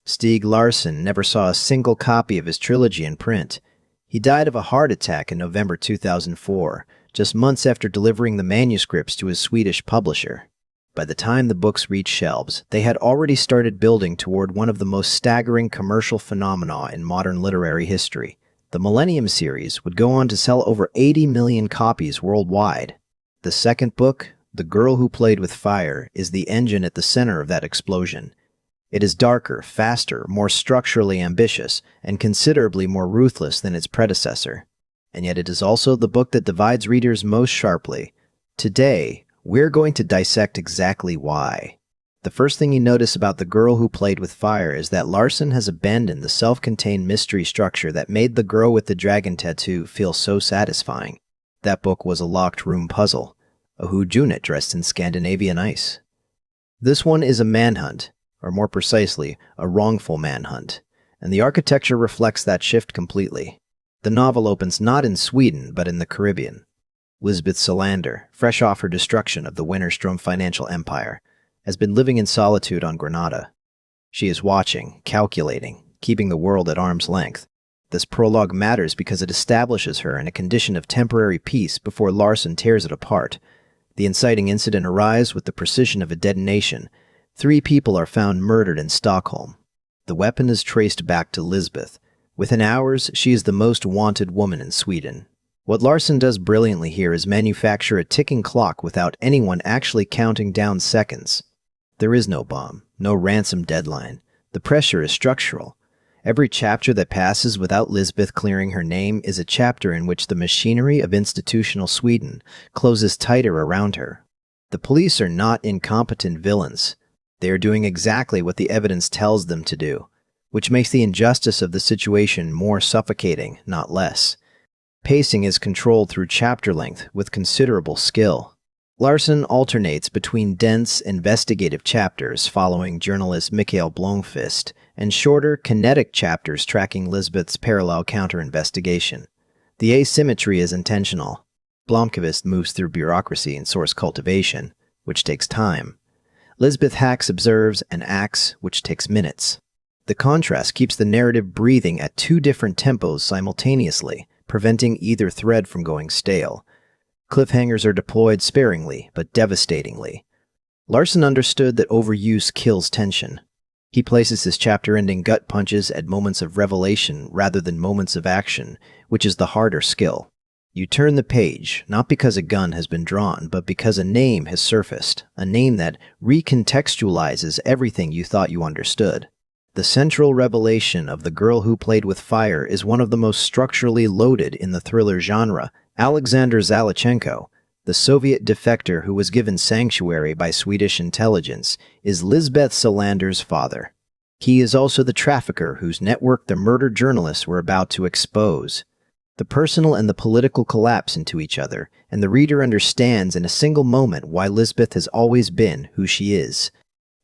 Stieg Larsson never saw a single copy of his trilogy in print. He died of a heart attack in November 2004, just months after delivering the manuscripts to his Swedish publisher. By the time the books reached shelves, they had already started building toward one of the most staggering commercial phenomena in modern literary history. The Millennium series would go on to sell over 80 million copies worldwide. The second book, The Girl Who Played with Fire, is the engine at the center of that explosion. It is darker, faster, more structurally ambitious, and considerably more ruthless than its predecessor. And yet it is also the book that divides readers most sharply. Today, we're going to dissect exactly why. The first thing you notice about The Girl Who Played with Fire is that Larsson has abandoned the self-contained mystery structure that made The Girl with the Dragon Tattoo feel so satisfying. That book was a locked room puzzle, a whodunit dressed in Scandinavian ice. This one is a manhunt, or more precisely, a wrongful manhunt, and the architecture reflects that shift completely. The novel opens not in Sweden, but in the Caribbean. Lisbeth Salander, fresh off her destruction of the Winterstrom financial empire, has been living in solitude on Granada. She is watching, calculating, keeping the world at arm's length. This prologue matters because it establishes her in a condition of temporary peace before Larsson tears it apart. The inciting incident arrives with the precision of a detonation. 3 people are found murdered in Stockholm. The weapon is traced back to Lisbeth. Within hours, she is the most wanted woman in Sweden. What Larsson does brilliantly here is manufacture a ticking clock without anyone actually counting down seconds. There is no bomb, no ransom deadline. The pressure is structural. Every chapter that passes without Lisbeth clearing her name is a chapter in which the machinery of institutional Sweden closes tighter around her. The police are not incompetent villains. They are doing exactly what the evidence tells them to do, which makes the injustice of the situation more suffocating, not less. Pacing is controlled through chapter length with considerable skill. Larsson alternates between dense, investigative chapters following journalist Mikael Blomkvist and shorter, kinetic chapters tracking Lisbeth's parallel counter-investigation. The asymmetry is intentional. Blomkvist moves through bureaucracy and source cultivation, which takes time. Lisbeth hacks, observes, and acts, which takes minutes. The contrast keeps the narrative breathing at 2 different tempos simultaneously, preventing either thread from going stale. Cliffhangers are deployed sparingly, but devastatingly. Larsson understood that overuse kills tension. He places his chapter-ending gut punches at moments of revelation rather than moments of action, which is the harder skill. You turn the page, not because a gun has been drawn, but because a name has surfaced, a name that recontextualizes everything you thought you understood. The central revelation of The Girl Who Played with Fire is one of the most structurally loaded in the thriller genre. Alexander Zalachenko, the Soviet defector who was given sanctuary by Swedish intelligence, is Lisbeth Salander's father. He is also the trafficker whose network the murdered journalists were about to expose. The personal and the political collapse into each other, and the reader understands in a single moment why Lisbeth has always been who she is.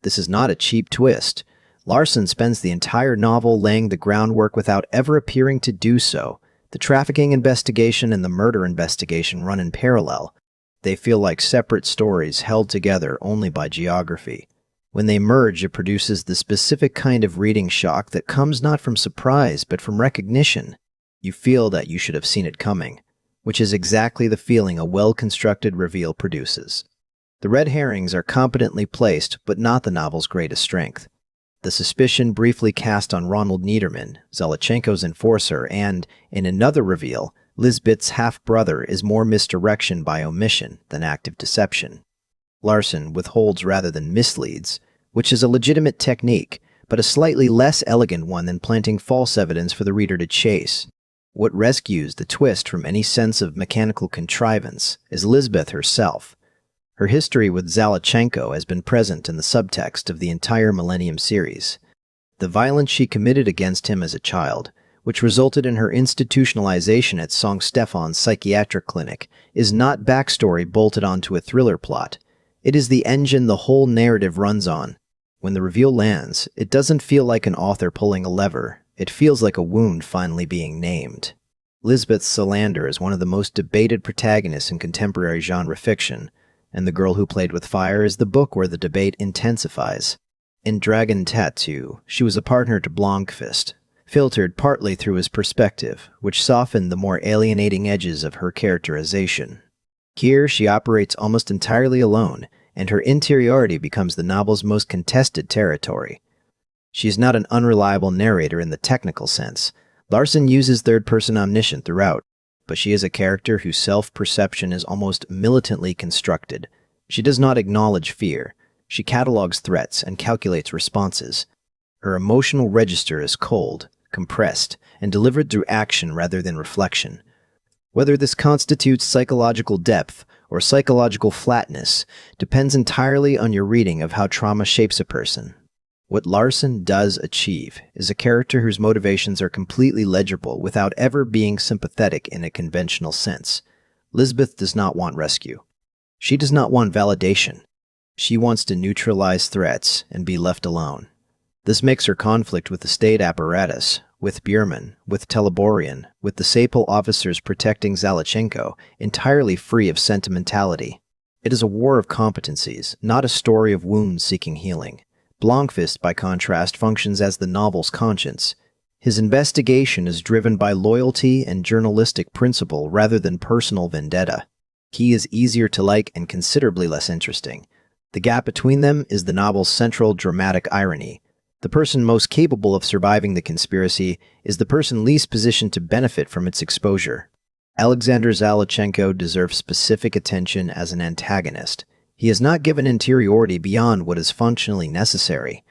This is not a cheap twist. Larsson spends the entire novel laying the groundwork without ever appearing to do so. The trafficking investigation and the murder investigation run in parallel. They feel like separate stories held together only by geography. When they merge, it produces the specific kind of reading shock that comes not from surprise, but from recognition. You feel that you should have seen it coming, which is exactly the feeling a well-constructed reveal produces. The red herrings are competently placed, but not the novel's greatest strength. The suspicion briefly cast on Ronald Niedermann, Zalachenko's enforcer, and, in another reveal, Lisbeth's half-brother is more misdirection by omission than active deception. Larsson withholds rather than misleads, which is a legitimate technique, but a slightly less elegant one than planting false evidence for the reader to chase. What rescues the twist from any sense of mechanical contrivance is Lisbeth herself. Her history with Zalachenko has been present in the subtext of the entire Millennium series. The violence she committed against him as a child, which resulted in her institutionalization at Sankt Stefan's psychiatric clinic, is not backstory bolted onto a thriller plot. It is the engine the whole narrative runs on. When the reveal lands, it doesn't feel like an author pulling a lever. It feels like a wound finally being named. Lisbeth Salander is one of the most debated protagonists in contemporary genre fiction, and The Girl Who Played with Fire is the book where the debate intensifies. In Dragon Tattoo, she was a partner to Blomkvist, filtered partly through his perspective, which softened the more alienating edges of her characterization. Here, she operates almost entirely alone, and her interiority becomes the novel's most contested territory. She is not an unreliable narrator in the technical sense. Larsson uses third-person omniscient throughout, but she is a character whose self-perception is almost militantly constructed. She does not acknowledge fear. She catalogs threats and calculates responses. Her emotional register is cold, compressed, and delivered through action rather than reflection. Whether this constitutes psychological depth or psychological flatness depends entirely on your reading of how trauma shapes a person. What Larsson does achieve is a character whose motivations are completely legible without ever being sympathetic in a conventional sense. Lisbeth does not want rescue. She does not want validation. She wants to neutralize threats and be left alone. This makes her conflict with the state apparatus, with Björman, with Teleborian, with the Sapal officers protecting Zalachenko, entirely free of sentimentality. It is a war of competencies, not a story of wounds seeking healing. Blomkvist, by contrast, functions as the novel's conscience. His investigation is driven by loyalty and journalistic principle rather than personal vendetta. He is easier to like and considerably less interesting. The gap between them is the novel's central dramatic irony. The person most capable of surviving the conspiracy is the person least positioned to benefit from its exposure. Alexander Zalachenko deserves specific attention as an antagonist. He is not given interiority beyond what is functionally necessary.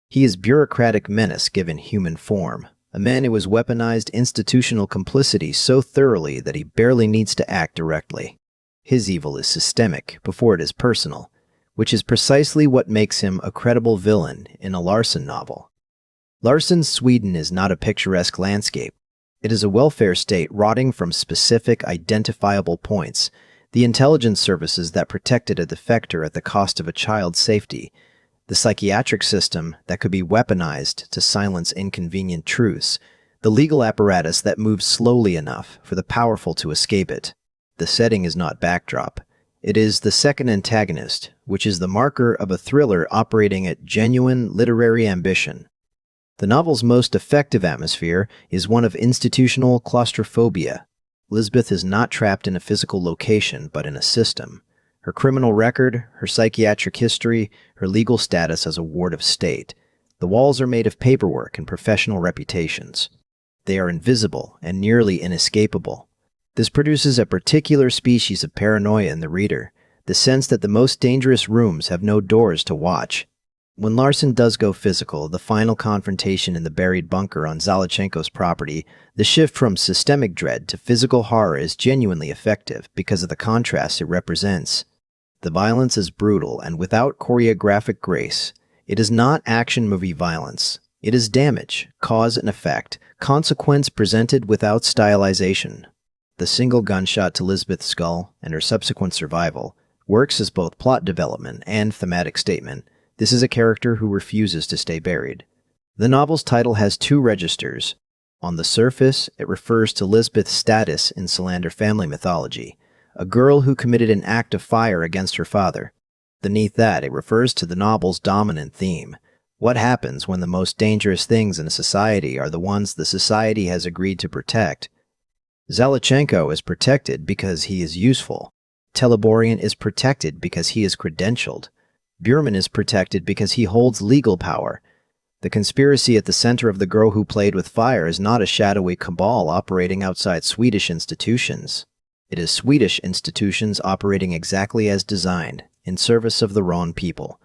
He is bureaucratic menace given human form, a man who has weaponized institutional complicity so thoroughly that he barely needs to act directly. His evil is systemic before it is personal, which is precisely what makes him a credible villain in a Larsson novel. Larsson's Sweden is not a picturesque landscape. It is a welfare state rotting from specific, identifiable points, the intelligence services that protected a defector at the cost of a child's safety, the psychiatric system that could be weaponized to silence inconvenient truths, the legal apparatus that moves slowly enough for the powerful to escape it. The setting is not backdrop. It is the second antagonist, which is the marker of a thriller operating at genuine literary ambition. The novel's most effective atmosphere is one of institutional claustrophobia. Lisbeth is not trapped in a physical location, but in a system. Her criminal record, her psychiatric history, her legal status as a ward of state. The walls are made of paperwork and professional reputations. They are invisible and nearly inescapable. This produces a particular species of paranoia in the reader, the sense that the most dangerous rooms have no doors to watch. When Larsson does go physical, the final confrontation in the buried bunker on Zalachenko's property, the shift from systemic dread to physical horror is genuinely effective because of the contrast it represents. The violence is brutal and without choreographic grace. It is not action movie violence. It is damage, cause and effect, consequence presented without stylization. The single gunshot to Lisbeth's skull and her subsequent survival works as both plot development and thematic statement. This is a character who refuses to stay buried. The novel's title has two registers. On the surface, it refers to Lisbeth's status in Salander family mythology, a girl who committed an act of fire against her father. Beneath that, it refers to the novel's dominant theme. What happens when the most dangerous things in a society are the ones the society has agreed to protect? Zalachenko is protected because he is useful. Teleborian is protected because he is credentialed. Björman is protected because he holds legal power. The conspiracy at the center of the girl who played with fire is not a shadowy cabal operating outside Swedish institutions. It is Swedish institutions operating exactly as designed, in service of the wrong people.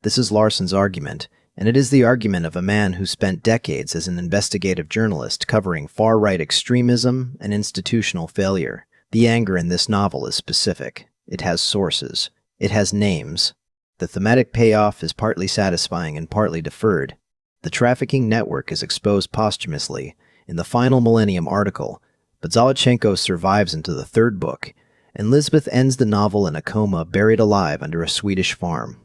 This is Larsson's argument, and it is the argument of a man who spent decades as an investigative journalist covering far-right extremism and institutional failure. The anger in this novel is specific. It has sources. It has names. The thematic payoff is partly satisfying and partly deferred. The trafficking network is exposed posthumously in the final Millennium article, but Zalachenko survives into the third book, and Lisbeth ends the novel in a coma buried alive under a Swedish farm.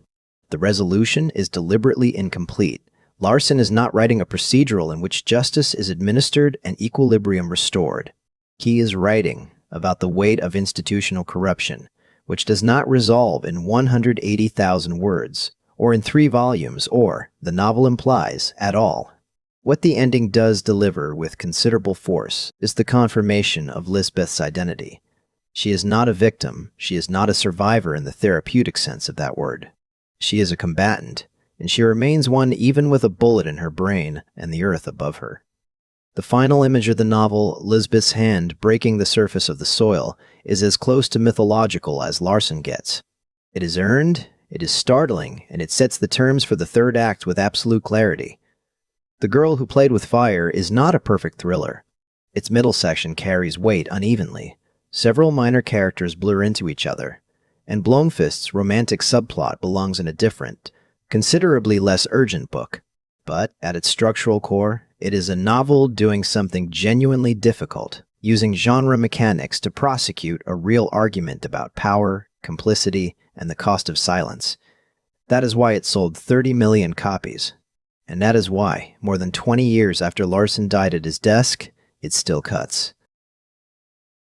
The resolution is deliberately incomplete. Larsson is not writing a procedural in which justice is administered and equilibrium restored. He is writing about the weight of institutional corruption, which does not resolve in 180,000 words, or in 3 volumes, or, the novel implies, at all. What the ending does deliver with considerable force is the confirmation of Lisbeth's identity. She is not a victim, she is not a survivor in the therapeutic sense of that word. She is a combatant, and she remains one even with a bullet in her brain and the earth above her. The final image of the novel, Lisbeth's hand breaking the surface of the soil, is as close to mythological as Larsson gets. It is earned, it is startling, and it sets the terms for the third act with absolute clarity. The Girl Who Played with Fire is not a perfect thriller. Its middle section carries weight unevenly. Several minor characters blur into each other, and Blomkvist's romantic subplot belongs in a different, considerably less urgent book. But, at its structural core, it is a novel doing something genuinely difficult, using genre mechanics to prosecute a real argument about power, complicity, and the cost of silence. That is why it sold 30 million copies. And that is why, more than 20 years after Larsson died at his desk, it still cuts.